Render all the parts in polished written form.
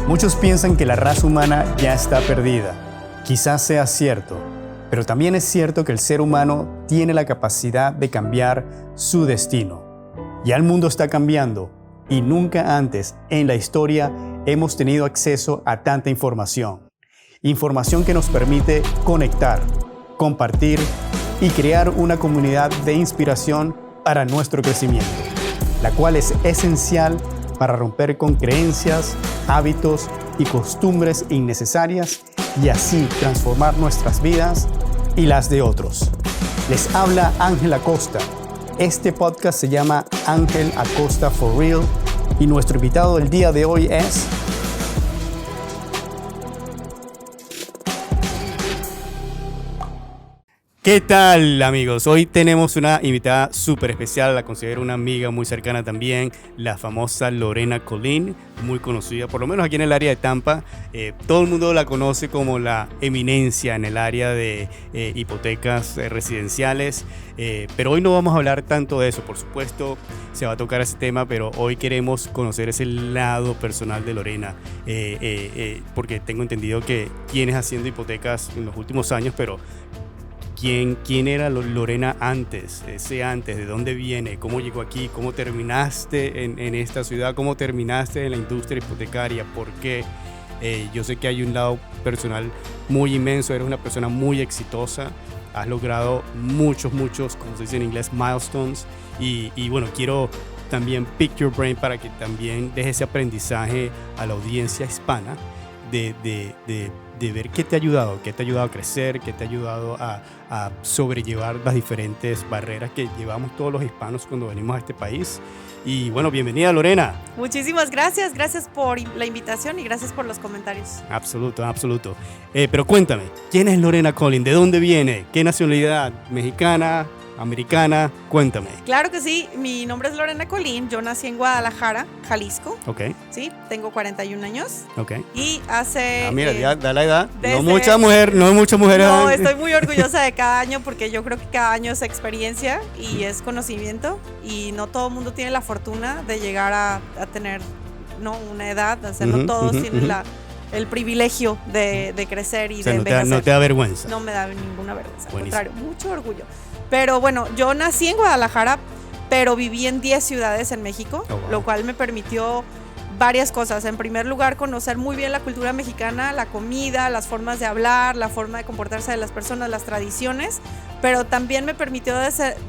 Muchos piensan que la raza humana ya está perdida. Quizás sea cierto, pero también es cierto que el ser humano tiene la capacidad de cambiar su destino. Ya el mundo está cambiando y nunca antes en la historia hemos tenido acceso a tanta información. Información que nos permite conectar, compartir y crear una comunidad de inspiración para nuestro crecimiento, la cual es esencial para romper con creencias, hábitos y costumbres innecesarias y así transformar nuestras vidas y las de otros. Les habla Ángel Acosta. Este podcast se llama Ángel Acosta For Real y nuestro invitado del día de hoy es... ¿Qué tal, amigos? Hoy tenemos una invitada súper especial, la considero una amiga muy cercana también, la famosa Lorena Colín, muy conocida, por lo menos aquí en el área de Tampa. Todo el mundo la conoce como la eminencia en el área de hipotecas residenciales, pero hoy no vamos a hablar tanto de eso, por supuesto, se va a tocar ese tema, pero hoy queremos conocer ese lado personal de Lorena, porque tengo entendido que tienes haciendo hipotecas en los últimos años, pero... ¿Quién era Lorena antes? ¿De dónde viene? ¿Cómo llegó aquí? ¿Cómo terminaste en esta ciudad? ¿Cómo terminaste en la industria hipotecaria? ¿Por qué? Yo sé que hay un lado personal muy inmenso, eres una persona muy exitosa, has logrado muchos, como se dice en inglés, milestones y bueno, quiero también pick your brain para que también dejes ese aprendizaje a la audiencia hispana de ver qué te ha ayudado a crecer, qué te ha ayudado a sobrellevar las diferentes barreras que llevamos todos los hispanos cuando venimos a este país. Y bueno, bienvenida Lorena. Muchísimas gracias por la invitación y gracias por los comentarios. Absoluto. Pero cuéntame, ¿quién es Lorena Colín? ¿De dónde viene? ¿Qué nacionalidad? ¿Mexicana? ¿Americana? Cuéntame. Claro que sí, mi nombre es Lorena Colín, yo nací en Guadalajara, Jalisco. Ok. Sí, tengo 41 años. Ok. Y hace... mira, ya da la edad. Desde, no muchas mujeres. No, estoy muy orgullosa de cada año porque yo creo que cada año es experiencia y es conocimiento y no todo el mundo tiene la fortuna de llegar a tener una edad, o sea, no todos tienen el privilegio de crecer y de envejecer. No te da vergüenza. No me da ninguna vergüenza, al contrario, mucho orgullo. Pero bueno, yo nací en Guadalajara, pero viví en 10 ciudades en México, lo cual me permitió varias cosas. En primer lugar, conocer muy bien la cultura mexicana, la comida, las formas de hablar, la forma de comportarse de las personas, las tradiciones, pero también me permitió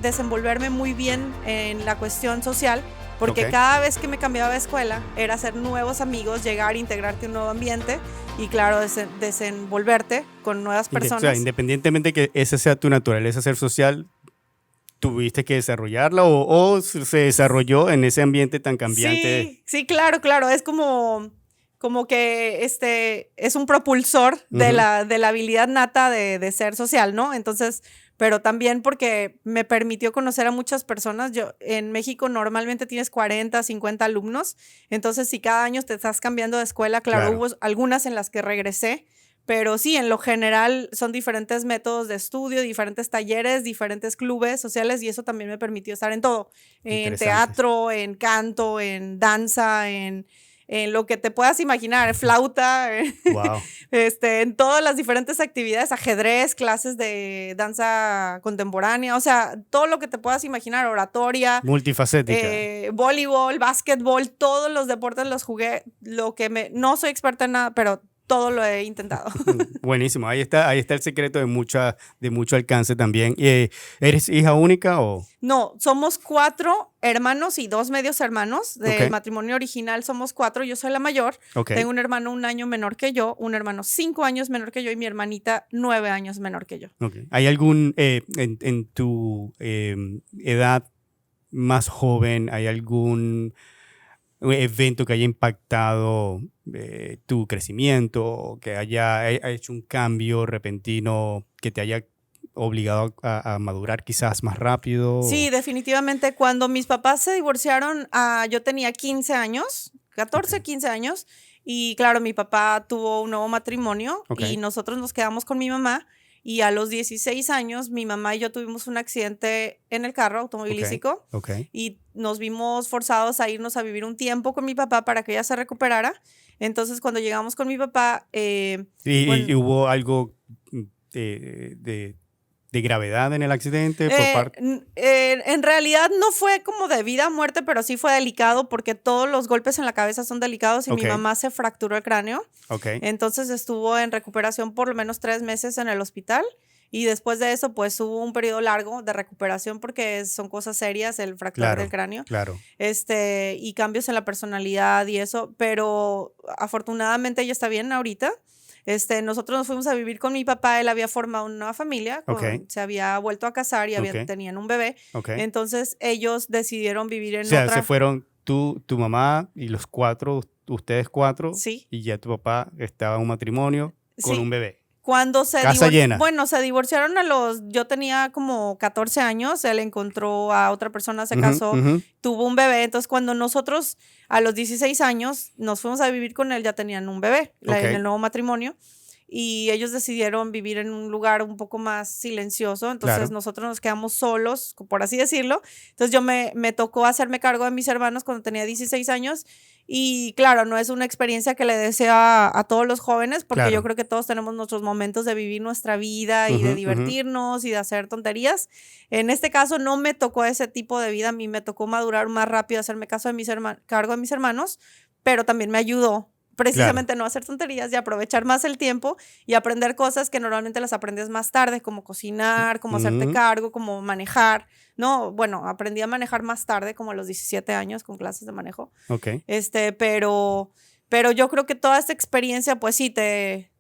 desenvolverme muy bien en la cuestión social, porque cada vez que me cambiaba de escuela era hacer nuevos amigos, llegar, integrarte en un nuevo ambiente y claro, desenvolverte con nuevas personas. O sea, independientemente que esa sea tu naturaleza, ser social, ¿tuviste que desarrollarla o se desarrolló en ese ambiente tan cambiante? Sí, claro. Es como que es un propulsor de la habilidad nata de ser social, ¿no? Entonces, pero también porque me permitió conocer a muchas personas. Yo en México normalmente tienes 40, 50 alumnos, entonces si cada año te estás cambiando de escuela, claro. Hubo algunas en las que regresé, pero sí, en lo general son diferentes métodos de estudio, diferentes talleres, diferentes clubes sociales y eso también me permitió estar en todo, en teatro, en canto, en danza, en lo que te puedas imaginar, flauta, wow. En todas las diferentes actividades, ajedrez, clases de danza contemporánea, o sea, todo lo que te puedas imaginar, oratoria. Multifacética. Voleibol, básquetbol, todos los deportes los jugué, no soy experta en nada, pero todo lo he intentado. Buenísimo, ahí está el secreto de mucho alcance también. ¿Eres hija única o...? No, somos 4 hermanos y 2 medios hermanos. Del matrimonio original somos 4, yo soy la mayor. Tengo un hermano 1 año menor que yo, un hermano 5 años menor que yo y mi hermanita 9 años menor que yo. ¿Hay algún, en tu edad más joven, hay algún evento que haya impactado tu crecimiento, que haya hecho un cambio repentino, que te haya obligado a madurar quizás más rápido? Sí, definitivamente. Cuando mis papás se divorciaron, yo tenía 15 años, 14, 15 años, y claro, mi papá tuvo un nuevo matrimonio y nosotros nos quedamos con mi mamá. Y a los 16 años, mi mamá y yo tuvimos un accidente en el carro automovilístico y nos vimos forzados a irnos a vivir un tiempo con mi papá para que ella se recuperara. Entonces, cuando llegamos con mi papá... ¿Y hubo algo de gravedad en el accidente por parte? En realidad no fue como de vida a muerte, pero sí fue delicado porque todos los golpes en la cabeza son delicados y mi mamá se fracturó el cráneo. Entonces estuvo en recuperación por lo menos 3 meses en el hospital. Y después de eso, pues hubo un periodo largo de recuperación porque son cosas serias, el fracturar del cráneo. Y cambios en la personalidad y eso. Pero afortunadamente ella está bien ahorita. Nosotros nos fuimos a vivir con mi papá, él había formado una nueva familia, se había vuelto a casar y tenían un bebé. Entonces ellos decidieron vivir en otra... se fueron tu mamá y los 4, ustedes 4, y ya tu papá estaba en un matrimonio con un bebé. Cuando se Casa llena. Bueno, se divorciaron yo tenía como 14 años, él encontró a otra persona, se casó, tuvo un bebé. Entonces, cuando nosotros a los 16 años nos fuimos a vivir con él, ya tenían un bebé en el nuevo matrimonio. Y ellos decidieron vivir en un lugar un poco más silencioso. Entonces, nosotros nos quedamos solos, por así decirlo. Entonces, me tocó hacerme cargo de mis hermanos cuando tenía 16 años. Y claro, no es una experiencia que le deseo a todos los jóvenes, porque yo creo que todos tenemos nuestros momentos de vivir nuestra vida y de divertirnos y de hacer tonterías. En este caso no me tocó ese tipo de vida, a mí me tocó madurar más rápido, hacerme cargo de mis hermanos, pero también me ayudó precisamente no hacer tonterías y aprovechar más el tiempo y aprender cosas que normalmente las aprendes más tarde, como cocinar, como hacerte cargo, como manejar. No, bueno, aprendí a manejar más tarde, como a los 17 años, con clases de manejo. Pero yo creo que toda esta experiencia, pues sí, te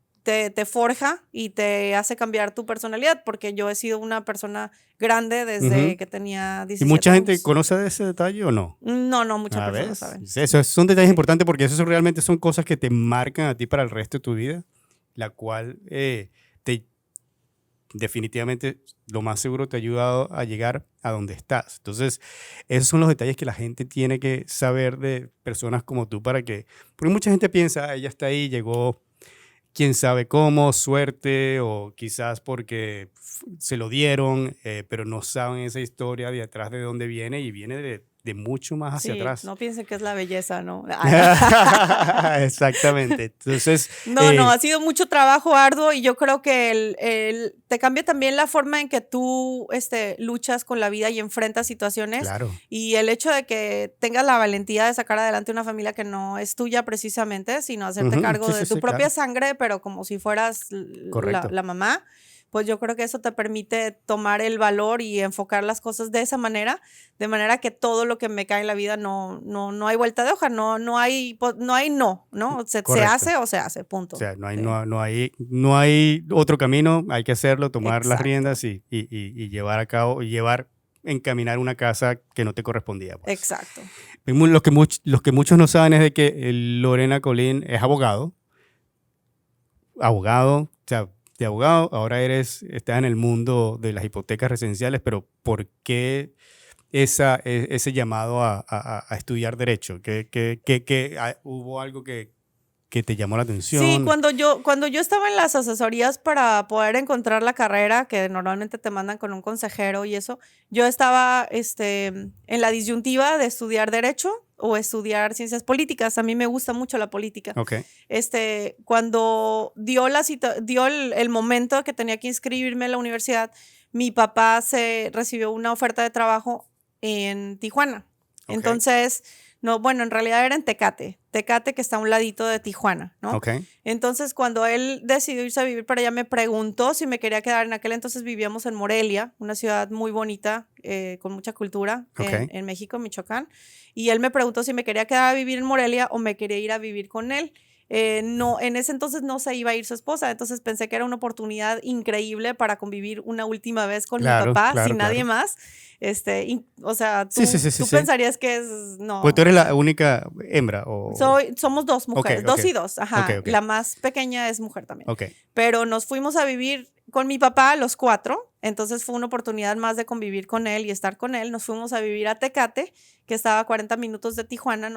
forja y te hace cambiar tu personalidad, porque yo he sido una persona grande desde que tenía 17 años. ¿Y mucha gente años. conoce de ese detalle o no? No, muchas personas saben. Esos son detalles importantes porque esos realmente son cosas que te marcan a ti para el resto de tu vida, la cual definitivamente lo más seguro te ha ayudado a llegar a donde estás. Entonces, esos son los detalles que la gente tiene que saber de personas como tú porque mucha gente piensa, ella está ahí, llegó quién sabe cómo, suerte o quizás porque se lo dieron, pero no saben esa historia de atrás de dónde viene y viene de mucho más hacia atrás. No piensen que es la belleza, ¿no? Exactamente. Entonces... No, ha sido mucho trabajo arduo y yo creo que te cambia también la forma en que tú luchas con la vida y enfrentas situaciones. Claro. Y el hecho de que tengas la valentía de sacar adelante una familia que no es tuya precisamente, sino hacerte cargo de tu propia sangre, pero como si fueras la mamá. Pues yo creo que eso te permite tomar el valor y enfocar las cosas de esa manera, de manera que todo lo que me cae en la vida no hay vuelta de hoja, no hay no, ¿no? Se hace o se hace, punto. O sea, no hay otro camino, hay que hacerlo, tomar las riendas y llevar a cabo, encaminar una casa que no te correspondía. Pues. Exacto. Los que muchos no saben es de que Lorena Colín es abogado, o sea, de abogado, ahora estás en el mundo de las hipotecas residenciales, pero ¿por qué ese llamado a estudiar Derecho? ¿Hubo algo que te llamó la atención? Sí, cuando yo estaba en las asesorías para poder encontrar la carrera, que normalmente te mandan con un consejero y eso, yo estaba en la disyuntiva de estudiar Derecho o estudiar Ciencias Políticas. A mí me gusta mucho la política. Cuando dio el momento que tenía que inscribirme en la universidad, mi papá recibió una oferta de trabajo en Tijuana. Entonces, en realidad era en Tecate, que está a un ladito de Tijuana, ¿no? Entonces, cuando él decidió irse a vivir para allá, me preguntó si me quería quedar. En aquel entonces vivíamos en Morelia, una ciudad muy bonita, con mucha cultura en México, Michoacán. Y él me preguntó si me quería quedar a vivir en Morelia o me quería ir a vivir con él. No, en ese entonces no se iba a ir su esposa, entonces pensé que era una oportunidad increíble para convivir una última vez con mi papá, sin nadie más. O sea, tú pensarías que no. Pues tú eres la única hembra o... Somos 2 mujeres, 2 y 2, ajá. La más pequeña es mujer también. Pero nos fuimos a vivir con mi papá los 4, entonces fue una oportunidad más de convivir con él y estar con él. Nos fuimos a vivir a Tecate, que estaba a 40 minutos de Tijuana.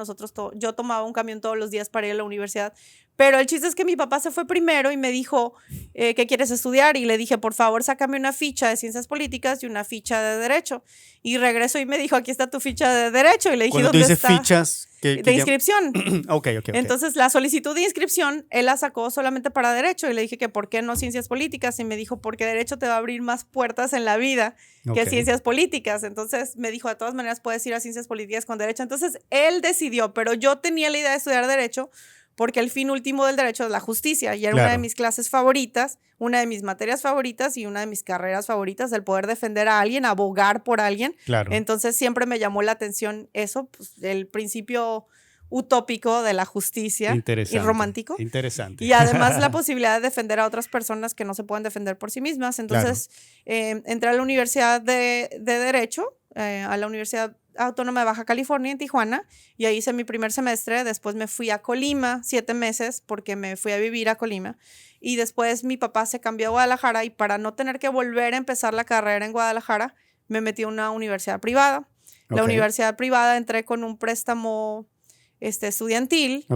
Yo tomaba un camión todos los días para ir a la universidad, Pero el chiste es que mi papá se fue primero y me dijo, ¿qué quieres estudiar? Y le dije, por favor, sácame una ficha de ciencias políticas y una ficha de derecho. Y regresó y me dijo, aquí está tu ficha de derecho. Y le dije, Cuando tú ¿dónde dices está? fichas... De inscripción. Ok. Entonces, la solicitud de inscripción, él la sacó solamente para derecho. Y le dije que ¿por qué no ciencias políticas? Y me dijo, porque derecho te va a abrir más puertas en la vida que ciencias políticas. Entonces, me dijo, de todas maneras puedes ir a ciencias políticas con derecho. Entonces, él decidió, pero yo tenía la idea de estudiar derecho porque el fin último del derecho es la justicia. Y era una de mis clases favoritas, una de mis materias favoritas y una de mis carreras favoritas, el poder defender a alguien, abogar por alguien. Claro. Entonces, siempre me llamó la atención eso, pues, el principio utópico de la justicia y romántico. Interesante. Y además la posibilidad de defender a otras personas que no se pueden defender por sí mismas. Entonces, entré a la Universidad de Derecho, a la Universidad Autónoma de Baja California en Tijuana, y ahí hice mi primer semestre. Después me fui a Colima 7 meses porque me fui a vivir a Colima, y después mi papá se cambió a Guadalajara, y para no tener que volver a empezar la carrera en Guadalajara me metí a una universidad privada. La universidad privada entré con un préstamo estudiantil,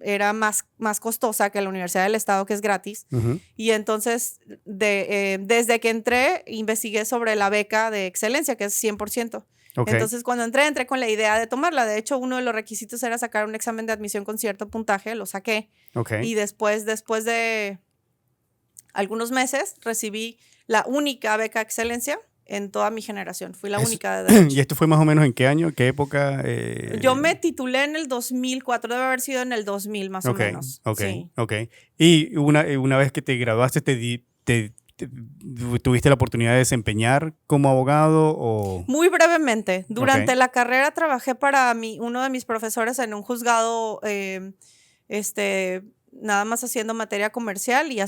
era más costosa que la Universidad del Estado, que es gratis. Y entonces, desde que entré, investigué sobre la beca de excelencia, que es 100%. Entonces, cuando entré con la idea de tomarla. De hecho, uno de los requisitos era sacar un examen de admisión con cierto puntaje, lo saqué. Y después de algunos meses, recibí la única beca de excelencia en toda mi generación. Fui la única de derecho. ¿Y esto fue más o menos en qué año? ¿Qué época? Yo me titulé en el 2004, debe haber sido en el 2000 más o menos. Sí. Y una vez que te graduaste, ¿tuviste la oportunidad de desempeñar como abogado? O... Muy brevemente. Durante la carrera trabajé para uno de mis profesores en un juzgado, nada más haciendo materia comercial, y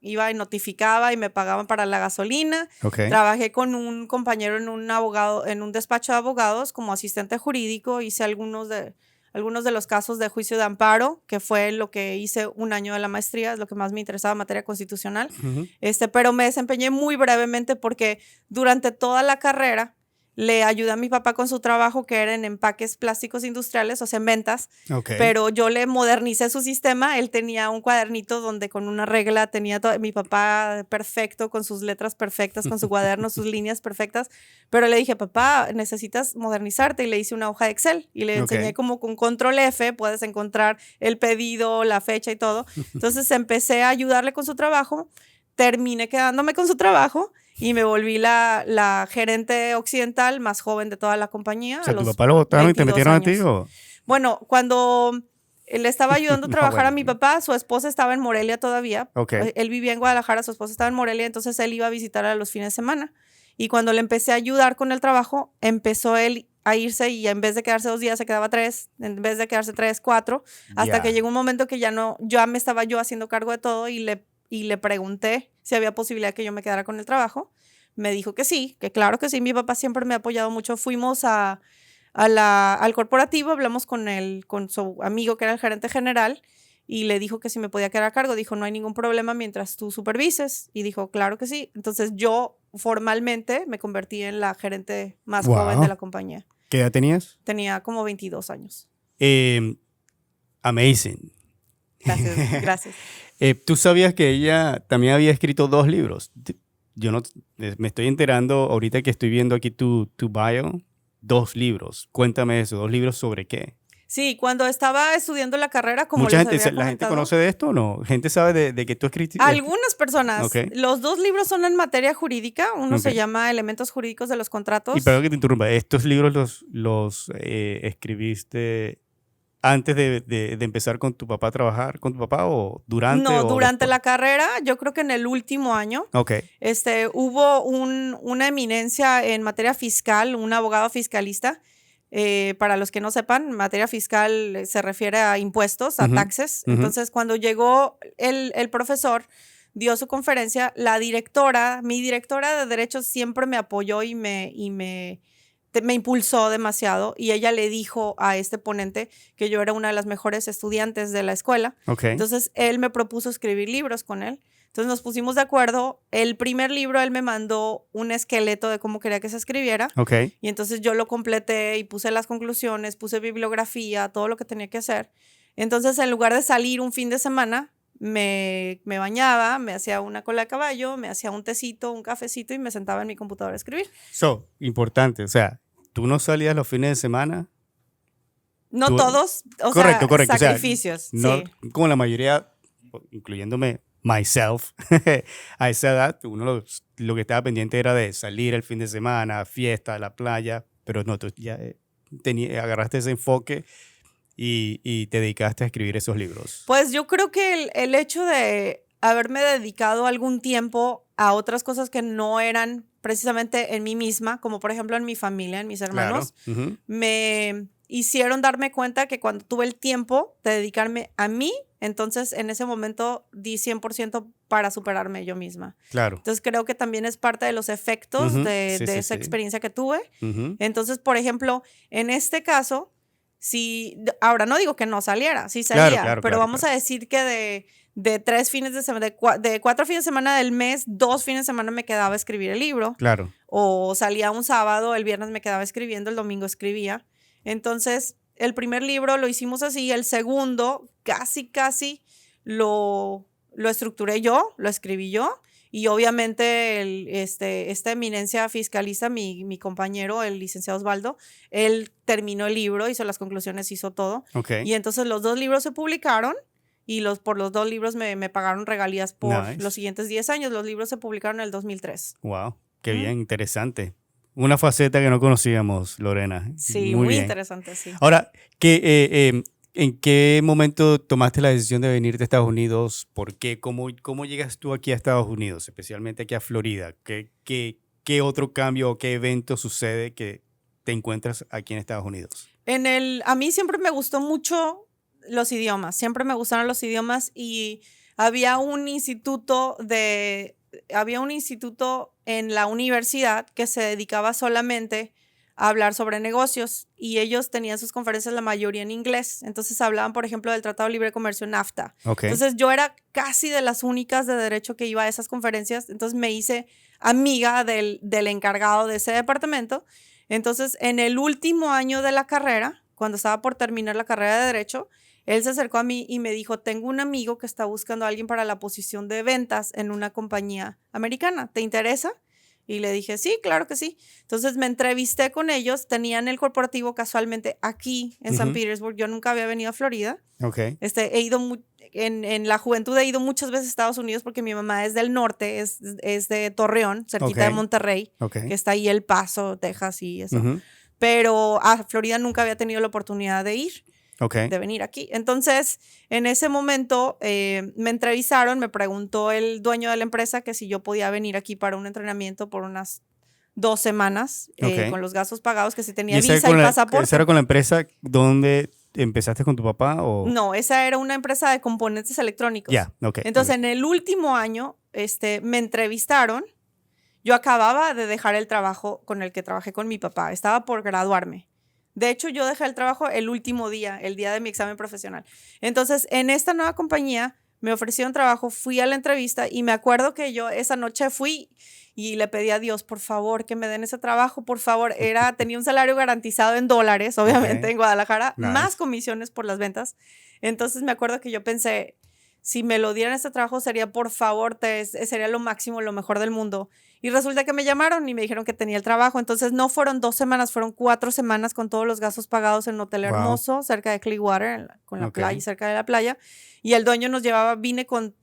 iba y notificaba y me pagaban para la gasolina. Trabajé con un compañero en un despacho de abogados como asistente jurídico. Hice algunos de los casos de juicio de amparo, que fue lo que hice un año de la maestría, es lo que más me interesaba, materia constitucional. Pero me desempeñé muy brevemente porque durante toda la carrera le ayudé a mi papá con su trabajo, que era en empaques plásticos industriales, o sea, en ventas. Pero yo le modernicé su sistema. Él tenía un cuadernito donde con una regla tenía mi papá perfecto, con sus letras perfectas, con su cuaderno, sus líneas perfectas. Pero le dije, papá, necesitas modernizarte. Y le hice una hoja de Excel y le enseñé como con control F puedes encontrar el pedido, la fecha y todo. Entonces empecé a ayudarle con su trabajo. Terminé quedándome con su trabajo y me volví la gerente occidental más joven de toda la compañía. O sea, ¿tu papá lo votaron y te metieron a ti? ¿O? Bueno, cuando le estaba ayudando a trabajar a mi papá, su esposa estaba en Morelia todavía. Él vivía en Guadalajara, su esposa estaba en Morelia, entonces él iba a visitar a los fines de semana. Y cuando le empecé a ayudar con el trabajo, empezó él a irse, y en vez de quedarse 2 días se quedaba 3, en vez de quedarse 3, 4, hasta que llegó un momento que ya me estaba yo haciendo cargo de todo, y le pregunté si había posibilidad que yo me quedara con el trabajo. Me dijo que sí, que claro que sí. Mi papá siempre me ha apoyado mucho. Fuimos al corporativo, hablamos con su amigo, que era el gerente general, y le dijo que si me podía quedar a cargo. Dijo, no hay ningún problema mientras tú supervises. Y dijo, claro que sí. Entonces yo formalmente me convertí en la gerente más joven de la compañía. ¿Qué edad tenías? Tenía como 22 años. Amazing. Gracias. ¿Tú sabías que ella también había escrito 2 libros? Yo no me estoy enterando ahorita que estoy viendo aquí tu bio. 2 libros. Cuéntame eso. 2 libros sobre qué. Sí, cuando estaba estudiando la carrera, como mucha les gente, había ¿la gente comentado, conoce de esto o no? ¿Gente sabe de que tú escribiste? Algunas personas. Los 2 libros son en materia jurídica. Uno se llama Elementos Jurídicos de los Contratos. Y perdón que te interrumpa. ¿Estos libros los escribiste antes de empezar con tu papá a trabajar con tu papá, o durante? No, durante después? la carrera, yo creo que en el último año. Hubo una eminencia en materia fiscal, un abogado fiscalista. Para los que no sepan, materia fiscal se refiere a impuestos, a taxes. Entonces, cuando llegó el profesor, dio su conferencia, mi directora de Derecho siempre me apoyó y me impulsó demasiado, y ella le dijo a este ponente que yo era una de las mejores estudiantes de la escuela. Entonces, él me propuso escribir libros con él. Entonces nos pusimos de acuerdo. El primer libro él me mandó un esqueleto de cómo quería que se escribiera. Y entonces yo lo completé y puse las conclusiones, puse bibliografía, todo lo que tenía que hacer. Entonces, en lugar de salir un fin de semana, me bañaba, me hacía una cola de caballo, me hacía un tecito, un cafecito y me sentaba en mi computadora a escribir. Importante, o sea, tú no salías los fines de semana. No todos, correcto, sacrificios. O sea, no, sí. como la mayoría, incluyéndome myself, a esa edad, uno lo que estaba pendiente era de salir el fin de semana, fiesta, a la playa, pero no, tú ya agarraste ese enfoque y te dedicaste a escribir esos libros. Pues yo creo que el hecho de haberme dedicado algún tiempo a otras cosas que no eran precisamente en mí misma, como por ejemplo en mi familia, en mis hermanos, Claro. me hicieron darme cuenta que cuando tuve el tiempo de dedicarme a mí, entonces en ese momento di 100% para superarme yo misma. Claro. Entonces creo que también es parte de los efectos de esa experiencia que tuve. Entonces, por ejemplo, en este caso, ahora no digo que no saliera, sí salía, pero vamos a decir que de 3 fines de semana, de 4 fines de semana del mes, 2 fines de semana me quedaba a escribir el libro. Claro. O salía un sábado, el viernes me quedaba escribiendo, el domingo escribía. Entonces, el primer libro lo hicimos así, el segundo casi lo estructuré yo, lo escribí yo. Y obviamente esta eminencia fiscalista, mi compañero, el licenciado Osvaldo, él terminó el libro, hizo las conclusiones, hizo todo. Okay. Y entonces los 2 libros se publicaron y por los 2 libros me pagaron regalías por los siguientes 10 años. Los libros se publicaron en el 2003. Wow, qué bien, interesante. Una faceta que no conocíamos, Lorena. Sí, muy interesante, sí. Ahora, ¿en qué momento tomaste la decisión de venirte a Estados Unidos? ¿Por qué? ¿Cómo llegas tú aquí a Estados Unidos, especialmente aquí a Florida? ¿Qué otro cambio o qué evento sucede que te encuentras aquí en Estados Unidos? A mí siempre me gustó mucho los idiomas, siempre me gustaron los idiomas y había un instituto en la universidad que se dedicaba solamente a hablar sobre negocios y ellos tenían sus conferencias la mayoría en inglés. Entonces hablaban, por ejemplo, del Tratado de Libre Comercio NAFTA. Okay. Entonces yo era casi de las únicas de derecho que iba a esas conferencias. Entonces me hice amiga del encargado de ese departamento. Entonces en el último año de la carrera, cuando estaba por terminar la carrera de derecho, él se acercó a mí y me dijo, tengo un amigo que está buscando a alguien para la posición de ventas en una compañía americana. ¿Te interesa? Y le dije, sí, claro que sí. Entonces me entrevisté con ellos. Tenían el corporativo casualmente aquí en San Petersburg. Yo nunca había venido a Florida. Okay. He ido en la juventud he ido muchas veces a Estados Unidos porque mi mamá es del norte, es de Torreón, cerquita de Monterrey, que está ahí El Paso, Texas y eso. Pero a Florida nunca había tenido la oportunidad de ir. De venir aquí. Entonces, en ese momento me entrevistaron, me preguntó el dueño de la empresa que si yo podía venir aquí para un entrenamiento por unas 2 semanas con los gastos pagados, que si tenía visa y pasaporte. ¿Esa era con la empresa donde empezaste con tu papá? ¿O? No, esa era una empresa de componentes electrónicos. Entonces, en el último año me entrevistaron. Yo acababa de dejar el trabajo con el que trabajé con mi papá. Estaba por graduarme. De hecho, yo dejé el trabajo el último día, el día de mi examen profesional. Entonces, en esta nueva compañía me ofrecieron trabajo, fui a la entrevista y me acuerdo que yo esa noche fui y le pedí a Dios, por favor, que me den ese trabajo, por favor. Tenía un salario garantizado en dólares, obviamente, en Guadalajara, más comisiones por las ventas. Entonces, me acuerdo que yo pensé, si me lo dieran este trabajo sería, por favor, sería lo máximo, lo mejor del mundo. Y resulta que me llamaron y me dijeron que tenía el trabajo. Entonces no fueron 2 semanas, fueron 4 semanas con todos los gastos pagados en un hotel hermoso cerca de Clearwater, con la playa, cerca de la playa. Y el dueño nos llevaba, vine con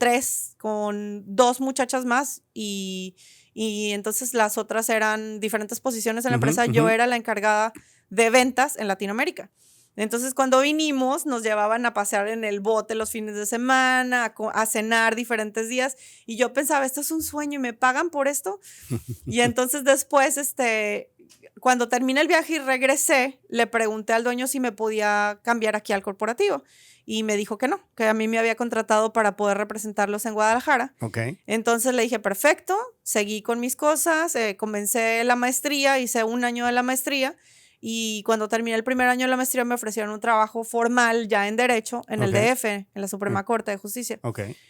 2 muchachas más y entonces las otras eran diferentes posiciones en la empresa. Yo era la encargada de ventas en Latinoamérica. Entonces, cuando vinimos, nos llevaban a pasear en el bote los fines de semana, a cenar diferentes días. Y yo pensaba, esto es un sueño y me pagan por esto. Y entonces después, cuando terminé el viaje y regresé, le pregunté al dueño si me podía cambiar aquí al corporativo. Y me dijo que no, que a mí me había contratado para poder representarlos en Guadalajara. Entonces le dije, perfecto, seguí con mis cosas, comencé la maestría, hice 1 año de la maestría. Y cuando terminé el primer año de la maestría me ofrecieron un trabajo formal ya en Derecho en el DF, en la Suprema Corte de Justicia.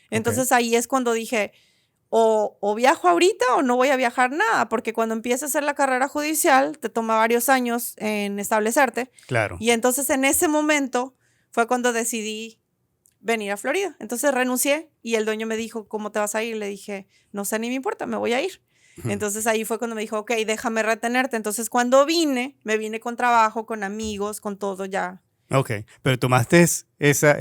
Entonces ahí es cuando dije, o viajo ahorita o no voy a viajar nada, porque cuando empiezas a hacer la carrera judicial te toma varios años en establecerte. Claro. Y entonces en ese momento fue cuando decidí venir a Florida. Entonces renuncié y el dueño me dijo, ¿cómo te vas a ir? Le dije, no sé, ni me importa, me voy a ir. Entonces ahí fue cuando me dijo, ok, déjame retenerte. Entonces cuando me vine con trabajo, con amigos, con todo ya. Ok, pero tomaste ese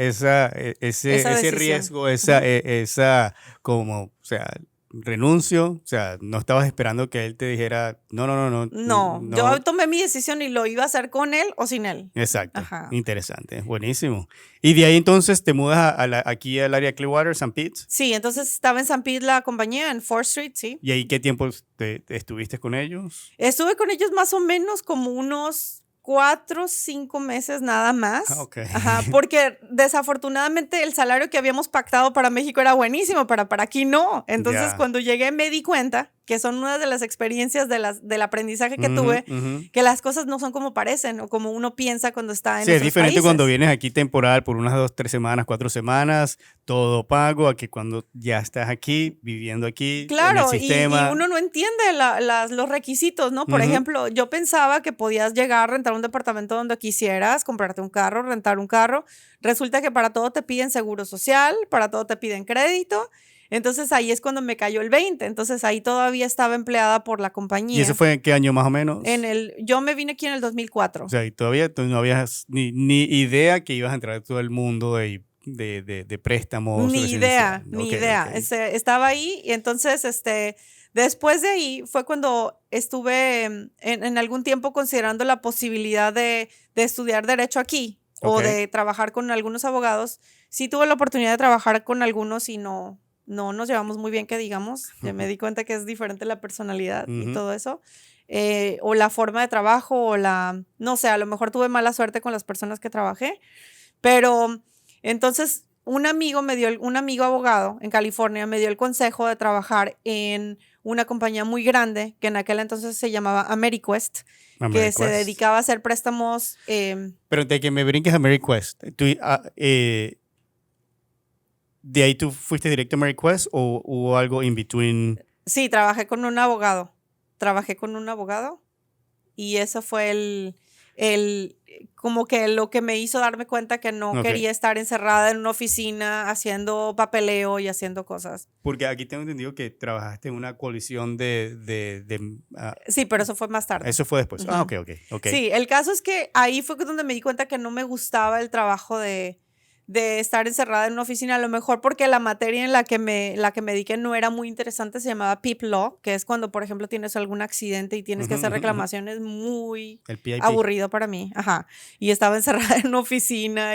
decisión. riesgo, esa como, o sea, renuncio, o sea, no estabas esperando que él te dijera, No, yo tomé mi decisión y lo iba a hacer con él o sin él. Exacto, Ajá. interesante, buenísimo. Y de ahí entonces te mudas aquí al área de Clearwater, St. Pete. Sí, entonces estaba en St. Pete la compañía, en 4th Street, sí. ¿Y ahí qué tiempo te estuviste con ellos? Estuve con ellos más o menos como unos 4 o 5 meses nada más. Okay. Ajá, porque desafortunadamente el salario que habíamos pactado para México era buenísimo, pero para aquí no. Entonces, cuando llegué me di cuenta que son una de las experiencias del aprendizaje que tuve, que las cosas no son como parecen o como uno piensa cuando está en Sí, es diferente países. cuando vienes aquí temporal por unas 2, 3 semanas, 4 semanas, todo pago, a que cuando ya estás aquí, viviendo aquí, en el sistema. Y uno no entiende los requisitos, ¿no? Por ejemplo, yo pensaba que podías llegar, rentar un departamento donde quisieras, comprarte un carro, rentar un carro. Resulta que para todo te piden seguro social, para todo te piden crédito. Entonces ahí es cuando me cayó el 20. Entonces ahí todavía estaba empleada por la compañía. ¿Y eso fue en qué año más o menos? Yo me vine aquí en el 2004. O sea, y todavía tú no habías ni idea que ibas a entrar a todo el mundo de préstamos. Ni idea. Okay. Estaba ahí y entonces después de ahí fue cuando estuve en algún tiempo considerando la posibilidad de estudiar derecho aquí o de trabajar con algunos abogados. Sí tuve la oportunidad de trabajar con algunos y no nos llevamos muy bien, que digamos. Ya me di cuenta que es diferente la personalidad y todo eso. O la forma de trabajo no sé, a lo mejor tuve mala suerte con las personas que trabajé. Pero entonces un amigo abogado en California me dio el consejo de trabajar en una compañía muy grande que en aquel entonces se llamaba AmeriQuest, que se dedicaba a hacer préstamos. Pero de que me brinques a AmeriQuest, ¿de ahí tú fuiste directo a AmeriQuest o hubo algo in between? Sí, trabajé con un abogado y eso fue como que lo que me hizo darme cuenta que no quería estar encerrada en una oficina haciendo papeleo y haciendo cosas. Porque aquí tengo entendido que trabajaste en una coalición Sí, pero eso fue más tarde. Eso fue después. Ok. Sí, el caso es que ahí fue donde me di cuenta que no me gustaba el trabajo de estar encerrada en una oficina, a lo mejor porque la materia en la que me dediqué no era muy interesante, se llamaba PIP Law, que es cuando, por ejemplo, tienes algún accidente y tienes que hacer reclamaciones, muy aburrido para mí. Ajá. Y estaba encerrada en una oficina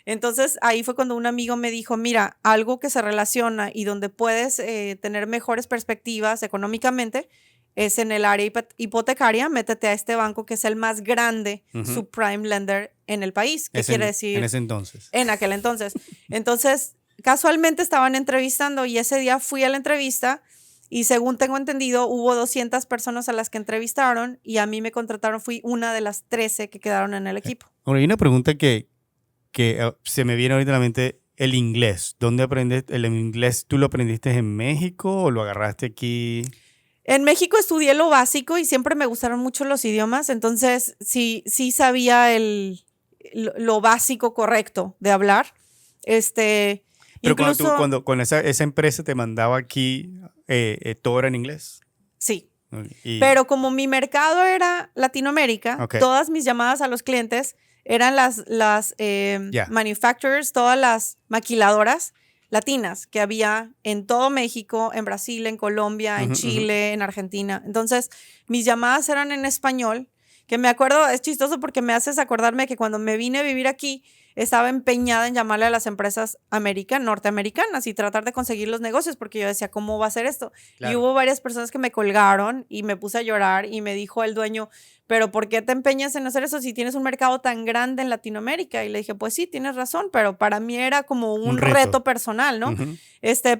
Entonces, ahí fue cuando un amigo me dijo, mira, algo que se relaciona y donde puedes tener mejores perspectivas económicamente es en el área hipotecaria. Métete a este banco que es el más grande subprime lender en el país. ¿Qué quiere decir? En ese entonces. En aquel entonces. Entonces, casualmente estaban entrevistando y ese día fui a la entrevista y según tengo entendido, hubo 200 personas a las que entrevistaron y a mí me contrataron. Fui una de las 13 que quedaron en el equipo. Bueno, hay una pregunta que se me viene ahorita a la mente. El inglés. ¿Dónde aprendes el inglés? ¿Tú lo aprendiste en México o lo agarraste aquí? En México estudié lo básico y siempre me gustaron mucho los idiomas, entonces sí sabía lo básico correcto de hablar. Pero incluso, cuando esa empresa te mandaba aquí, ¿todo era en inglés? Sí. Pero como mi mercado era Latinoamérica, todas mis llamadas a los clientes eran las manufacturers, todas las maquiladoras latinas que había en todo México, en Brasil, en Colombia, en Chile, en Argentina. Entonces, mis llamadas eran en español, que me acuerdo, es chistoso porque me haces acordarme que cuando me vine a vivir aquí, estaba empeñada en llamarle a las empresas norteamericanas y tratar de conseguir los negocios, porque yo decía, ¿cómo va a ser esto? Claro. Y hubo varias personas que me colgaron y me puse a llorar y me dijo el dueño, ¿pero por qué te empeñas en hacer eso si tienes un mercado tan grande en Latinoamérica? Y le dije, pues sí, tienes razón, pero para mí era como un reto personal, ¿no?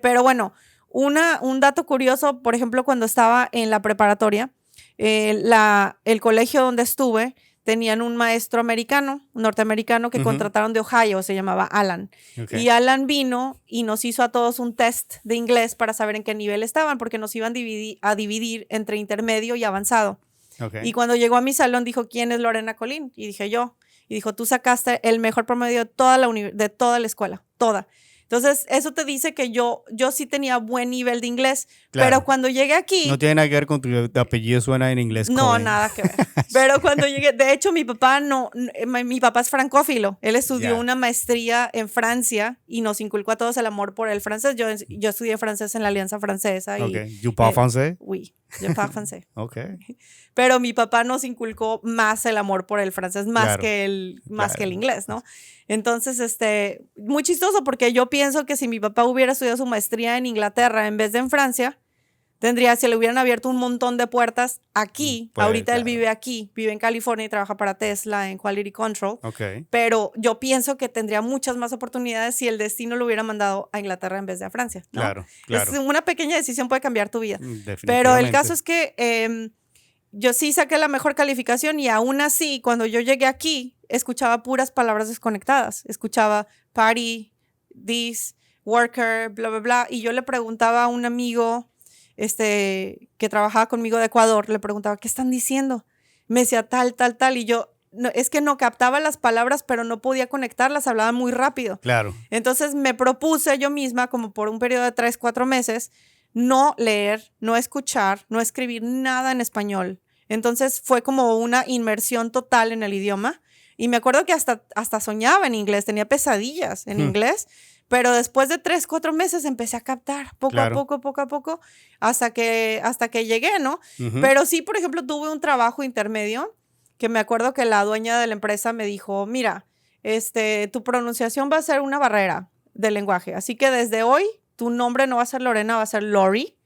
Pero bueno, un dato curioso, por ejemplo, cuando estaba en la preparatoria, el colegio donde estuve, tenían un maestro norteamericano que contrataron de Ohio, se llamaba Alan. Y Alan vino y nos hizo a todos un test de inglés para saber en qué nivel estaban, porque nos iban a dividir entre intermedio y avanzado. Y cuando llegó a mi salón dijo, ¿quién es Lorena Colín? Y dije yo. y dijo, tú sacaste el mejor promedio de toda la escuela, toda. Entonces, eso te dice que yo sí tenía buen nivel de inglés, Claro. pero cuando llegué aquí... No tiene nada que ver con tu apellido, suena en inglés. No, Cohen. nada que ver. Pero cuando llegué, de hecho, mi papá mi papá es francófilo. Él estudió Ya. una maestría en Francia y nos inculcó a todos el amor por el francés. Yo estudié francés en la Alianza Francesa. Ok. Y, ¿You parles français? Oui, je parle français. Ok. Pero mi papá nos inculcó más el amor por el francés, más Claro. que el Claro. inglés, ¿no? Entonces, muy chistoso porque yo pienso que si mi papá hubiera estudiado su maestría en Inglaterra en vez de en Francia, se le hubieran abierto un montón de puertas aquí. Pues, Ahorita él claro. vive aquí, vive en California y trabaja para Tesla en Quality Control. Ok. Pero yo pienso que tendría muchas más oportunidades si el destino lo hubiera mandado a Inglaterra en vez de a Francia, ¿no? Claro, claro. Es una pequeña decisión puede cambiar tu vida. Definitivamente. Pero el caso es que yo sí saqué la mejor calificación y aún así, cuando yo llegué aquí, escuchaba puras palabras desconectadas. Escuchaba party, this, worker, bla, bla, bla. Y yo le preguntaba a un amigo que trabajaba conmigo de Ecuador, le preguntaba, ¿qué están diciendo? Me decía tal, tal, tal. Y yo, no, es que no captaba las palabras, pero no podía conectarlas, hablaba muy rápido. Claro. Entonces me propuse yo misma, como por un periodo de 3, 4 meses, no leer, no escuchar, no escribir nada en español. Entonces fue como una inmersión total en el idioma. Y me acuerdo que hasta soñaba en inglés, tenía pesadillas en inglés. Pero después de 3, 4 meses empecé a captar poco a poco, hasta que llegué, ¿no? Pero sí, por ejemplo, tuve un trabajo intermedio que me acuerdo que la dueña de la empresa me dijo, mira, tu pronunciación va a ser una barrera del lenguaje. Así que desde hoy tu nombre no va a ser Lorena, va a ser Lori.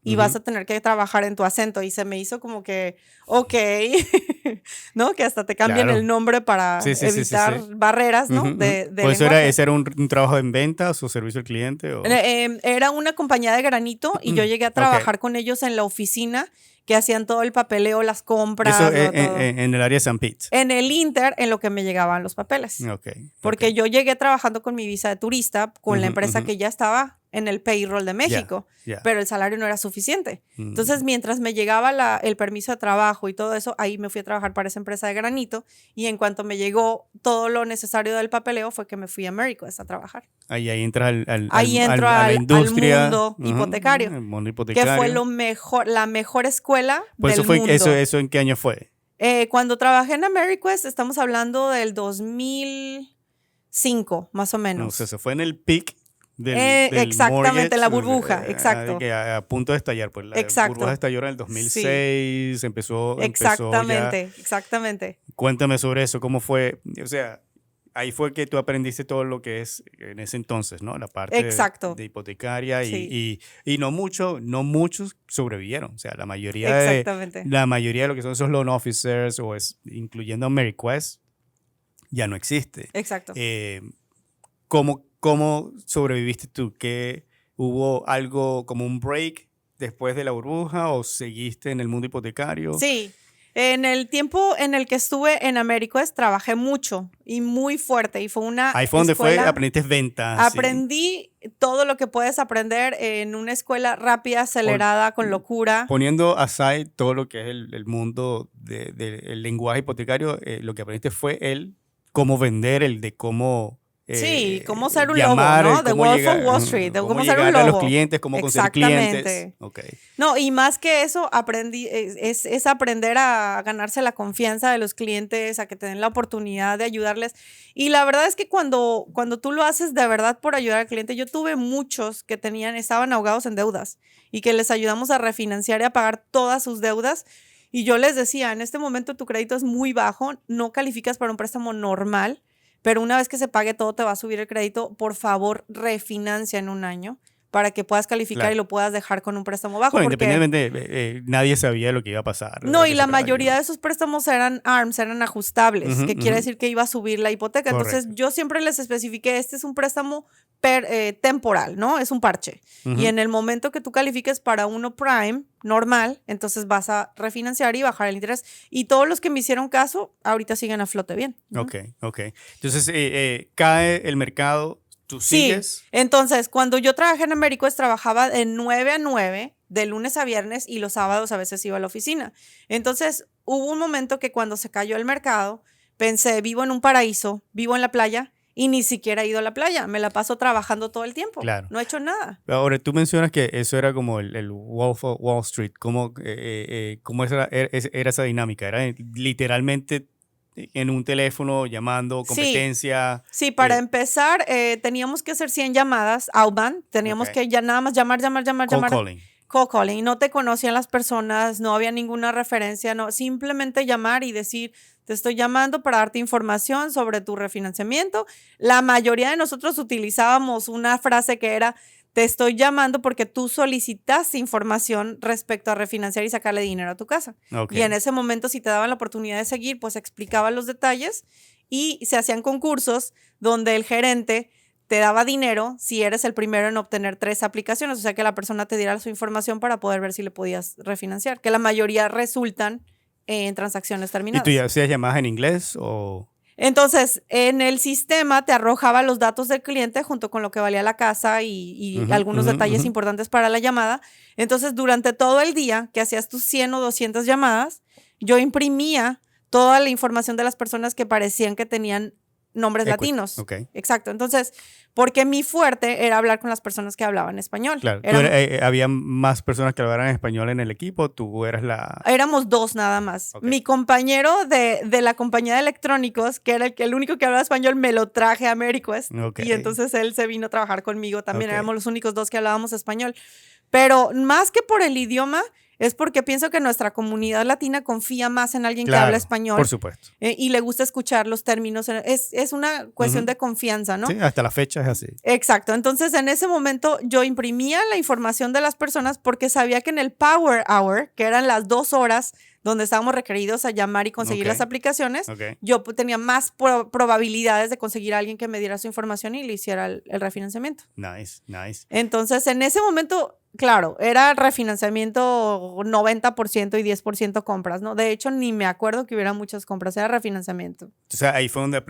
Y vas a tener que trabajar en tu acento. Y se me hizo como que, ok, ¿no? Que hasta te cambien el nombre para evitar barreras, ¿no? De pues lenguaje. ¿ese era un trabajo en ventas o servicio al cliente? ¿O? Era una compañía de granito y yo llegué a trabajar con ellos en la oficina que hacían todo el papeleo, las compras. Eso todo. En el área de San Pete. En el Inter, en lo que me llegaban los papeles. Porque yo llegué trabajando con mi visa de turista con la empresa que ya estaba en el payroll de México, pero el salario no era suficiente. Entonces, mientras me llegaba el permiso de trabajo y todo eso, ahí me fui a trabajar para esa empresa de granito y en cuanto me llegó todo lo necesario del papeleo fue que me fui a AmeriQuest a trabajar. Ahí entras a la industria, al mundo hipotecario, el mundo hipotecario, que fue la mejor escuela pues del mundo. ¿Eso en qué año fue? Cuando trabajé en AmeriQuest, estamos hablando del 2005, más o menos. No, o sea, se fue en el peak del exactamente, mortgage, la burbuja, exacto. A punto de estallar, pues la burbuja estalló en el 2006, empezó exactamente, ya. Exactamente. Cuéntame sobre eso, ¿cómo fue? O sea, ahí fue que tú aprendiste todo lo que es en ese entonces, ¿no? La parte de hipotecaria y no muchos sobrevivieron. O sea, la mayoría de lo que son esos loan officers incluyendo AmeriQuest ya no existe. Exacto. ¿Cómo sobreviviste tú? ¿Que hubo algo como un break después de la burbuja o seguiste en el mundo hipotecario? Sí. En el tiempo en el que estuve en AmeriQuest trabajé mucho y muy fuerte y fue una ahí fue donde aprendiste ventas. Aprendí todo lo que puedes aprender en una escuela rápida, acelerada, con locura. Poniendo aside todo lo que es el mundo del lenguaje hipotecario, lo que aprendiste fue cómo vender, de cómo... cómo ser un llamar, lobo, ¿no? The Wolf of Wall Street, cómo ser un lobo. A los clientes, cómo conseguir clientes. No, y más que eso, aprendí, es aprender a ganarse la confianza de los clientes, a que te den la oportunidad de ayudarles. Y la verdad es que cuando tú lo haces de verdad por ayudar al cliente, yo tuve muchos que estaban ahogados en deudas y que les ayudamos a refinanciar y a pagar todas sus deudas. Y yo les decía, en este momento tu crédito es muy bajo, no calificas para un préstamo normal, pero una vez que se pague todo te va a subir el crédito, por favor refinancia en un año para que puedas calificar y lo puedas dejar con un préstamo bajo. Bueno, independientemente, nadie sabía lo que iba a pasar. No, y la mayoría de esos préstamos eran ARMs, eran ajustables, que quiere decir que iba a subir la hipoteca. Correcto. Entonces, yo siempre les especifiqué, este es un préstamo temporal, ¿no? Es un parche. Y en el momento que tú califiques para uno prime, normal, entonces vas a refinanciar y bajar el interés. Y todos los que me hicieron caso, ahorita siguen a flote bien. Ok. Entonces, cae el mercado. ¿Tú sigues? Sí, entonces cuando yo trabajé en AmeriQuest trabajaba de 9 a 9, de lunes a viernes y los sábados a veces iba a la oficina. Entonces hubo un momento que cuando se cayó el mercado, pensé, vivo en un paraíso, vivo en la playa y ni siquiera he ido a la playa. Me la paso trabajando todo el tiempo. Claro. No he hecho nada. Ahora, tú mencionas que eso era como el Wolf of Wall Street. ¿Cómo era esa dinámica? ¿Era literalmente en un teléfono llamando, competencia? Sí, para empezar, teníamos que hacer 100 llamadas outbound. Teníamos que ya nada más llamar. Calling. Call calling. No te conocían las personas, no había ninguna referencia, no. Simplemente llamar y decir, te estoy llamando para darte información sobre tu refinanciamiento. La mayoría de nosotros utilizábamos una frase que era, te estoy llamando porque tú solicitaste información respecto a refinanciar y sacarle dinero a tu casa. Okay. Y en ese momento, si te daban la oportunidad de seguir, pues explicaba los detalles y se hacían concursos donde el gerente te daba dinero si eres el primero en obtener 3 aplicaciones, o sea que la persona te diera su información para poder ver si le podías refinanciar, que la mayoría resultan en transacciones terminadas. ¿Y tú ya hacías llamadas en inglés o...? Entonces, en el sistema te arrojaba los datos del cliente junto con lo que valía la casa y algunos detalles importantes para la llamada. Entonces, durante todo el día que hacías tus 100 o 200 llamadas, yo imprimía toda la información de las personas que parecían que tenían nombres latinos. Okay. Exacto. Entonces, porque mi fuerte era hablar con las personas que hablaban español. Claro. ¿Había más personas que hablaran español en el equipo? ¿Tú eras la...? Éramos 2 nada más. Okay. Mi compañero de la compañía de electrónicos, que era el único que hablaba español, me lo traje a Ameriquest. Okay. Y entonces él se vino a trabajar conmigo también. Okay. Éramos los únicos 2 que hablábamos español. Pero más que por el idioma, es porque pienso que nuestra comunidad latina confía más en alguien que habla español. Por supuesto. Y le gusta escuchar los términos. Es una cuestión de confianza, ¿no? Sí, hasta la fecha es así. Exacto. Entonces, en ese momento yo imprimía la información de las personas porque sabía que en el Power Hour, que eran las 2 horas donde estábamos requeridos a llamar y conseguir las aplicaciones, yo tenía más probabilidades de conseguir a alguien que me diera su información y le hiciera el refinanciamiento. Nice. Entonces, en ese momento, claro, era refinanciamiento 90% y 10% compras, ¿no? De hecho, ni me acuerdo que hubiera muchas compras, era refinanciamiento. O sea, ahí fue donde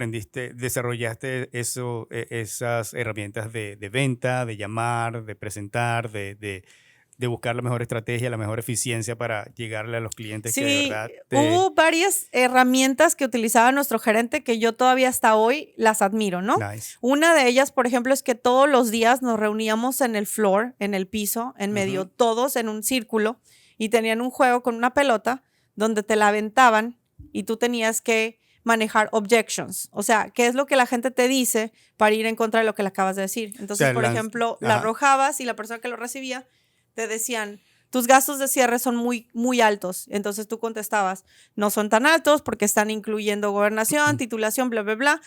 desarrollaste esas herramientas de venta, de llamar, de presentar, de buscar la mejor estrategia, la mejor eficiencia para llegarle a los clientes que de verdad... Hubo varias herramientas que utilizaba nuestro gerente que yo todavía hasta hoy las admiro, ¿no? Nice. Una de ellas, por ejemplo, es que todos los días nos reuníamos en el floor, en el piso, en medio, todos en un círculo, y tenían un juego con una pelota donde te la aventaban y tú tenías que manejar objections. O sea, ¿qué es lo que la gente te dice para ir en contra de lo que le acabas de decir? Entonces, o sea, por ejemplo, la arrojabas y la persona que lo recibía te decían, tus gastos de cierre son muy, muy altos. Entonces tú contestabas, no son tan altos porque están incluyendo gobernación, titulación, bla, bla, bla.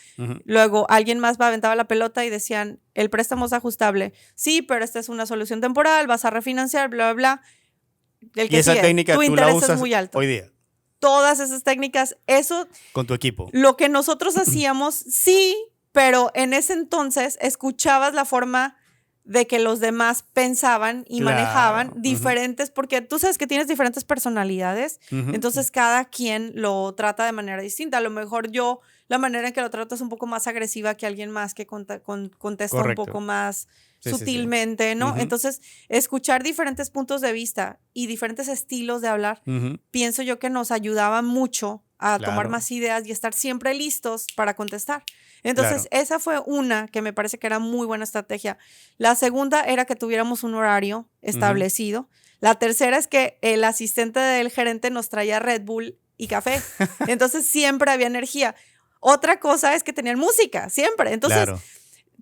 Luego alguien más aventaba la pelota y decían, el préstamo es ajustable. Sí, pero esta es una solución temporal, vas a refinanciar, bla, bla, bla. Y esa técnica tú la usas muy alto. hoy día. Todas esas técnicas, eso... Con tu equipo. Lo que nosotros hacíamos, sí, pero en ese entonces escuchabas la forma de que los demás pensaban y manejaban diferentes, porque tú sabes que tienes diferentes personalidades, entonces cada quien lo trata de manera distinta. A lo mejor yo, la manera en que lo trato es un poco más agresiva que alguien más que contesta un poco más sutilmente, ¿no? Entonces, escuchar diferentes puntos de vista y diferentes estilos de hablar, pienso yo que nos ayudaba mucho a tomar más ideas y estar siempre listos para contestar. Entonces, esa fue una que me parece que era muy buena estrategia. La segunda era que tuviéramos un horario establecido. La tercera es que el asistente del gerente nos traía Red Bull y café. Entonces, siempre había energía. Otra cosa es que tenían música, siempre. Entonces,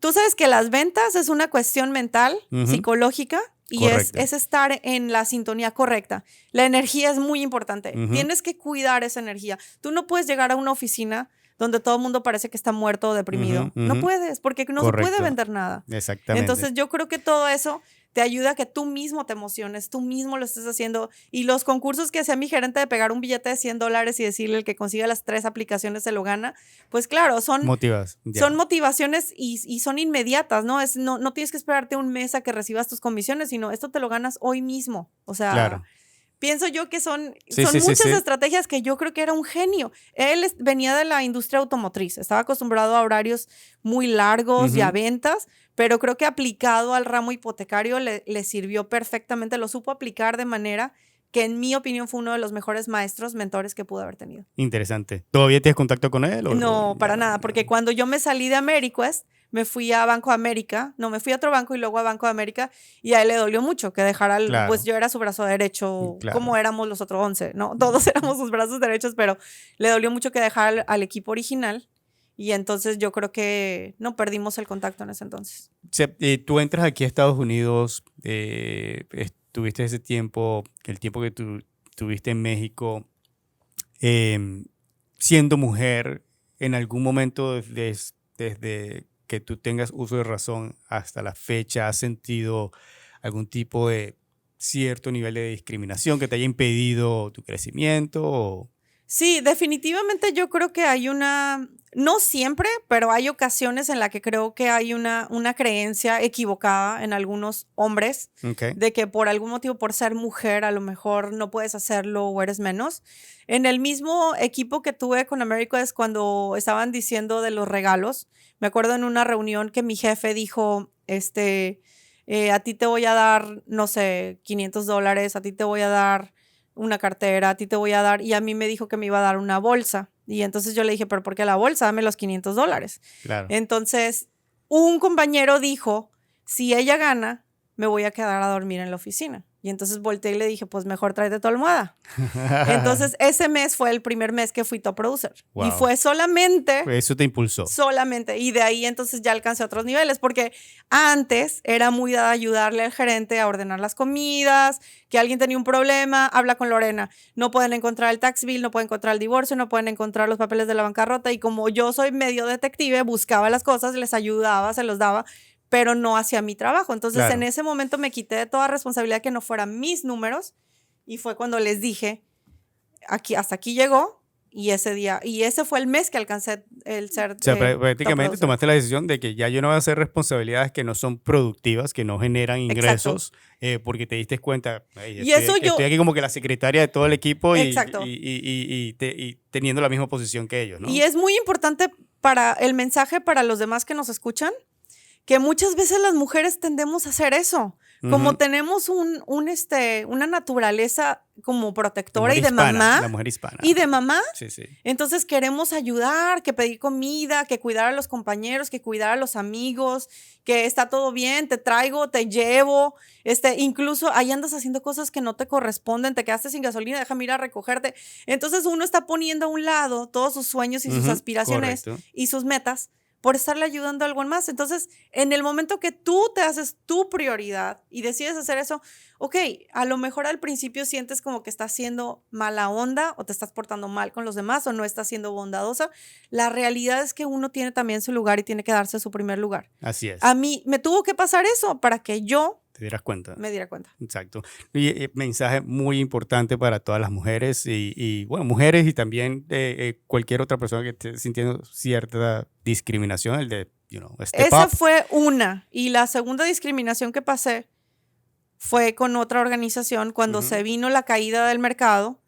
tú sabes que las ventas es una cuestión mental, psicológica, y es estar en la sintonía correcta. La energía es muy importante. Tienes que cuidar esa energía. Tú no puedes llegar a una oficina donde todo el mundo parece que está muerto o deprimido. No puedes, porque no se puede vender nada. Exactamente. Entonces, yo creo que todo eso te ayuda a que tú mismo te emociones, tú mismo lo estés haciendo. Y los concursos que hacía mi gerente de pegar un billete de $100 y decirle el que consiga las 3 aplicaciones se lo gana, pues claro, son motivaciones y son inmediatas, ¿no? No tienes que esperarte un mes a que recibas tus comisiones, sino esto te lo ganas hoy mismo. O sea, pienso yo que son muchas estrategias que yo creo que era un genio. Él venía de la industria automotriz, estaba acostumbrado a horarios muy largos y a ventas, pero creo que aplicado al ramo hipotecario le sirvió perfectamente, lo supo aplicar de manera que en mi opinión fue uno de los mejores maestros, mentores que pude haber tenido. Interesante. ¿Todavía tienes contacto con él? No, para nada, porque cuando yo me salí de Ameriquest, me fui a Banco de América, no, me fui a otro banco y luego a Banco de América, y a él le dolió mucho que dejara, pues yo era su brazo derecho, como éramos los otros 11, ¿no? Todos éramos sus brazos derechos, pero le dolió mucho que dejara al equipo original, y entonces yo creo que no perdimos el contacto en ese entonces. Tú entras aquí a Estados Unidos, estuviste ese tiempo, el tiempo que tú tuviste en México, siendo mujer, en algún momento desde que tú tengas uso de razón hasta la fecha, ¿has sentido algún tipo de cierto nivel de discriminación que te haya impedido tu crecimiento? Sí, definitivamente yo creo que hay no siempre, pero hay ocasiones en las que creo que hay una creencia equivocada en algunos hombres de que por algún motivo, por ser mujer, a lo mejor no puedes hacerlo o eres menos. En el mismo equipo que tuve con Ameriquest, cuando estaban diciendo de los regalos, me acuerdo en una reunión que mi jefe dijo, a ti te voy a dar, no sé, $500, a ti te voy a dar una cartera, a ti te voy a dar, y a mí me dijo que me iba a dar una bolsa. Y entonces yo le dije, ¿pero por qué la bolsa? Dame los $500. Claro. Entonces, un compañero dijo, si ella gana, me voy a quedar a dormir en la oficina. Y entonces volteé y le dije, pues mejor tráete tu almohada. Entonces, ese mes fue el primer mes que fui top producer. Wow. Y fue solamente... Eso te impulsó. Solamente. Y de ahí entonces ya alcancé otros niveles, porque antes era muy dada ayudarle al gerente a ordenar las comidas, que alguien tenía un problema, habla con Lorena. No pueden encontrar el tax bill, no pueden encontrar el divorcio, no pueden encontrar los papeles de la bancarrota. Y como yo soy medio detective, buscaba las cosas, les ayudaba, se los daba, pero no hacía mi trabajo. Entonces, en ese momento me quité de toda responsabilidad que no fueran mis números, y fue cuando les dije, hasta aquí llegó, y ese fue el mes que alcancé el ser. O sea, prácticamente tomaste la decisión de que ya yo no voy a hacer responsabilidades que no son productivas, que no generan ingresos, porque te diste cuenta, estoy aquí como que la secretaria de todo el equipo y teniendo la misma posición que ellos, ¿no? Y es muy importante para el mensaje para los demás que nos escuchan, que muchas veces las mujeres tendemos a hacer eso. Como tenemos una naturaleza como protectora y de mamá. La mujer hispana. Y de mamá. Sí, sí. Entonces queremos ayudar, que pedir comida, que cuidar a los compañeros, que cuidar a los amigos, que está todo bien, te traigo, te llevo. Incluso ahí andas haciendo cosas que no te corresponden, te quedaste sin gasolina, déjame ir a recogerte. Entonces uno está poniendo a un lado todos sus sueños y sus aspiraciones y sus metas por estarle ayudando a alguien más. Entonces, en el momento que tú te haces tu prioridad y decides hacer eso, ok, a lo mejor al principio sientes como que estás siendo mala onda o te estás portando mal con los demás o no estás siendo bondadosa. La realidad es que uno tiene también su lugar y tiene que darse su primer lugar. Así es. A mí me tuvo que pasar eso para que yo te dieras cuenta. Me diera cuenta. Exacto. Y mensaje muy importante para todas las mujeres y bueno, mujeres y también cualquier otra persona que esté sintiendo cierta discriminación, el de, step Esa up. fue una. Y la segunda discriminación que pasé fue con otra organización cuando se vino la caída del mercado.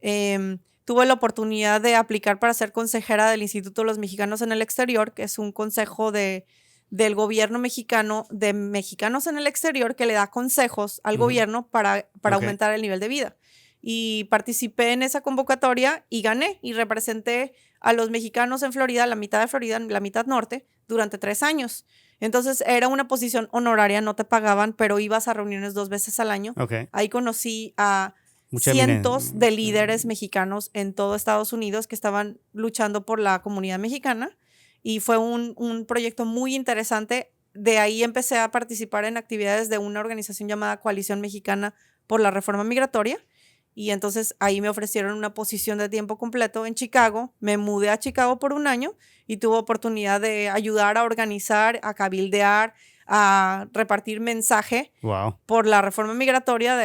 Tuve la oportunidad de aplicar para ser consejera del Instituto de los Mexicanos en el Exterior, que es un consejo del gobierno mexicano, de mexicanos en el exterior, que le da consejos al gobierno para aumentar el nivel de vida. Y participé en esa convocatoria y gané y representé a los mexicanos en Florida, la mitad de Florida, la mitad norte, durante 3 años. Entonces era una posición honoraria, no te pagaban, pero ibas a reuniones 2 veces al año. Ahí conocí a cientos de líderes mexicanos en todo Estados Unidos que estaban luchando por la comunidad mexicana. Y fue un proyecto muy interesante. De ahí empecé a participar en actividades de una organización llamada Coalición Mexicana por la Reforma Migratoria. Y entonces ahí me ofrecieron una posición de tiempo completo en Chicago. Me mudé a Chicago por 1 año y tuve oportunidad de ayudar a organizar, a cabildear, a repartir mensaje por la reforma migratoria.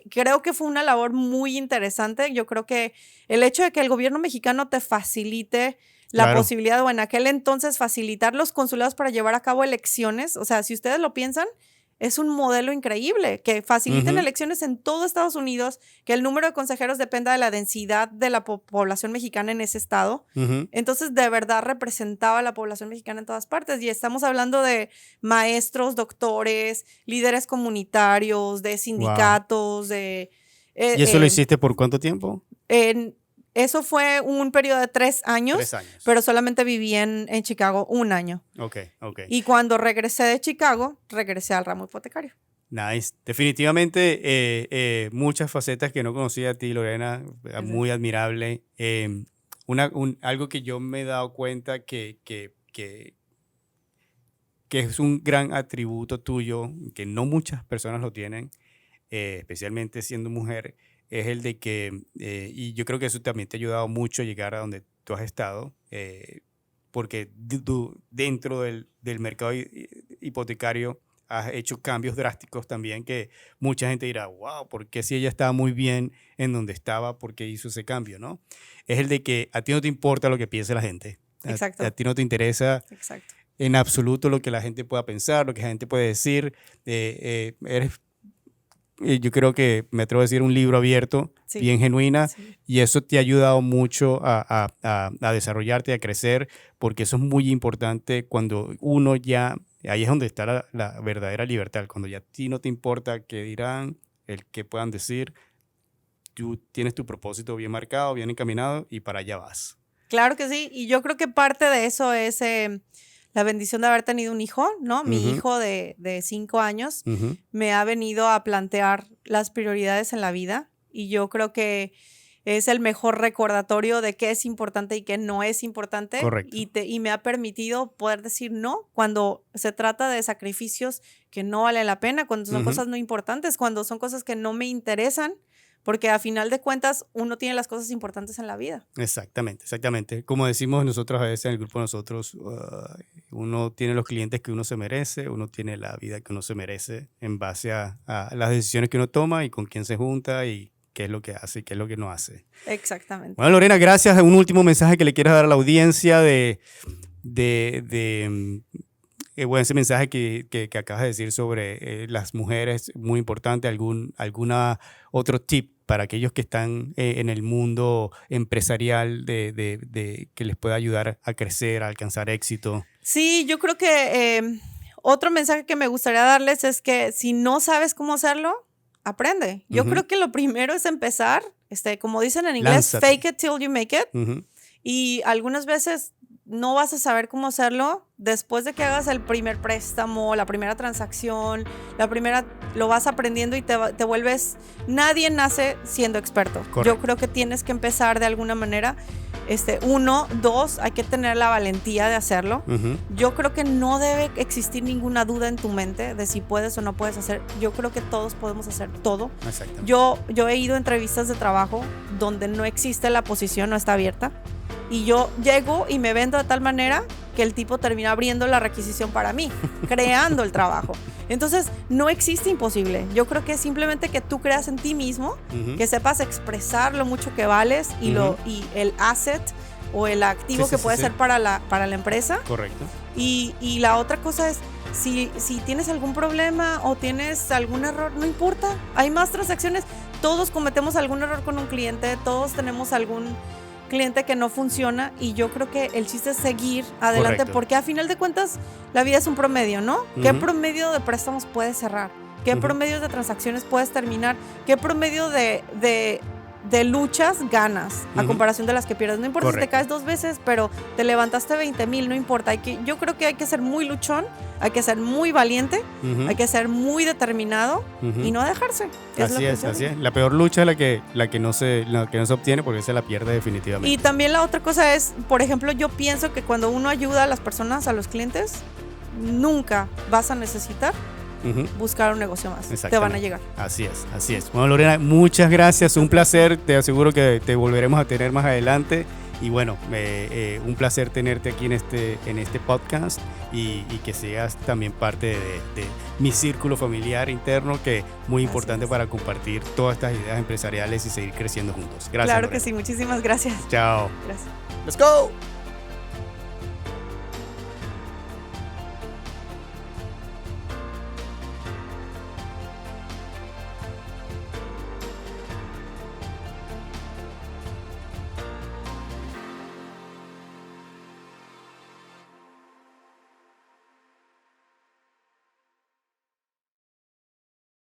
Creo que fue una labor muy interesante. Yo creo que el hecho de que el gobierno mexicano te facilite la posibilidad, o en aquel entonces facilitar los consulados para llevar a cabo elecciones, o sea, si ustedes lo piensan, es un modelo increíble, que faciliten elecciones en todo Estados Unidos, que el número de consejeros dependa de la densidad de la población mexicana en ese estado. Entonces, de verdad representaba a la población mexicana en todas partes. Y estamos hablando de maestros, doctores, líderes comunitarios, de sindicatos, de ¿Y eso lo hiciste por cuánto tiempo? Eso fue un periodo de 3 años. 3 años. Pero solamente viví en Chicago 1 año. Ok. Y cuando regresé de Chicago, regresé al ramo hipotecario. Nice. Definitivamente muchas facetas que no conocía de ti, Lorena, muy admirable. Algo que yo me he dado cuenta que es un gran atributo tuyo, que no muchas personas lo tienen, especialmente siendo mujer, es el de que, y yo creo que eso también te ha ayudado mucho a llegar a donde tú has estado, porque tú dentro del mercado hipotecario has hecho cambios drásticos también que mucha gente dirá, wow, ¿por qué si ella estaba muy bien en donde estaba, por qué hizo ese cambio, ¿no? Es el de que a ti no te importa lo que piense la gente. Exacto. A ti no te interesa en absoluto lo que la gente pueda pensar, lo que la gente puede decir. Yo creo que me atrevo a decir un libro abierto, bien genuina, y eso te ha ayudado mucho a desarrollarte, a crecer, porque eso es muy importante cuando uno ya, ahí es donde está la verdadera libertad, cuando ya a ti no te importa qué dirán, el qué puedan decir, tú tienes tu propósito bien marcado, bien encaminado y para allá vas. Claro que sí, y yo creo que parte de eso es la bendición de haber tenido un hijo, ¿no? Mi hijo de 5 años me ha venido a plantear las prioridades en la vida y yo creo que es el mejor recordatorio de qué es importante y qué no es importante. Correcto. Y me ha permitido poder decir no cuando se trata de sacrificios que no valen la pena, cuando son cosas no importantes, cuando son cosas que no me interesan. Porque a final de cuentas uno tiene las cosas importantes en la vida. Exactamente. Como decimos nosotros a veces en el grupo de nosotros, uno tiene los clientes que uno se merece, uno tiene la vida que uno se merece en base a las decisiones que uno toma y con quién se junta y qué es lo que hace y qué es lo que no hace. Exactamente. Bueno, Lorena, gracias. Un último mensaje que le quieras dar a la audiencia bueno, ese mensaje que acabas de decir sobre las mujeres, muy importante. ¿Alguna otro tip para aquellos que están en el mundo empresarial que les pueda ayudar a crecer, a alcanzar éxito? Sí, yo creo que otro mensaje que me gustaría darles es que si no sabes cómo hacerlo, aprende. Yo creo que lo primero es empezar, como dicen en inglés, lánzate. fake it till you make it. Y algunas veces no vas a saber cómo hacerlo después de que hagas el primer préstamo, la primera transacción, lo vas aprendiendo y te vuelves, nadie nace siendo experto. Correcto. Yo creo que tienes que empezar de alguna manera. 1, 2, hay que tener la valentía de hacerlo. Yo creo que no debe existir ninguna duda en tu mente de si puedes o no puedes hacer. Yo creo que todos podemos hacer todo. Exactamente. Yo he ido a entrevistas de trabajo donde no existe la posición, no está abierta. Y yo llego y me vendo de tal manera que el tipo termina abriendo la requisición para mí, creando el trabajo. Entonces, no existe imposible. Yo creo que es simplemente que tú creas en ti mismo, que sepas expresar lo mucho que vales y el asset o el activo que puede ser para la empresa. Correcto. Y la otra cosa es, si tienes algún problema o tienes algún error, no importa. Hay más transacciones. Todos cometemos algún error con un cliente, todos tenemos algún cliente que no funciona y yo creo que el chiste es seguir adelante. Correcto. Porque a final de cuentas la vida es un promedio, ¿no? ¿Qué promedio de préstamos puedes cerrar? ¿Qué promedios de transacciones puedes terminar? ¿Qué promedio de luchas ganas a comparación de las que pierdes? No importa. Correcto. Si te caes 2 veces, pero te levantaste 20,000, no importa. Yo creo que hay que ser muy luchón, hay que ser muy valiente, hay que ser muy determinado y no dejarse. Así es. La peor lucha es la que no se obtiene porque se la pierde definitivamente. Y también la otra cosa es, por ejemplo, yo pienso que cuando uno ayuda a las personas, a los clientes, nunca vas a necesitar buscar un negocio más. Te van a llegar. Así es. Bueno, Lorena, muchas gracias. Un placer. Te aseguro que te volveremos a tener más adelante. Y bueno, un placer tenerte aquí en este podcast y que seas también parte de mi círculo familiar interno, que es muy importante para compartir todas estas ideas empresariales y seguir creciendo juntos. Gracias. Claro, Lorena. Que sí. Muchísimas gracias. Chao. Gracias. Let's go.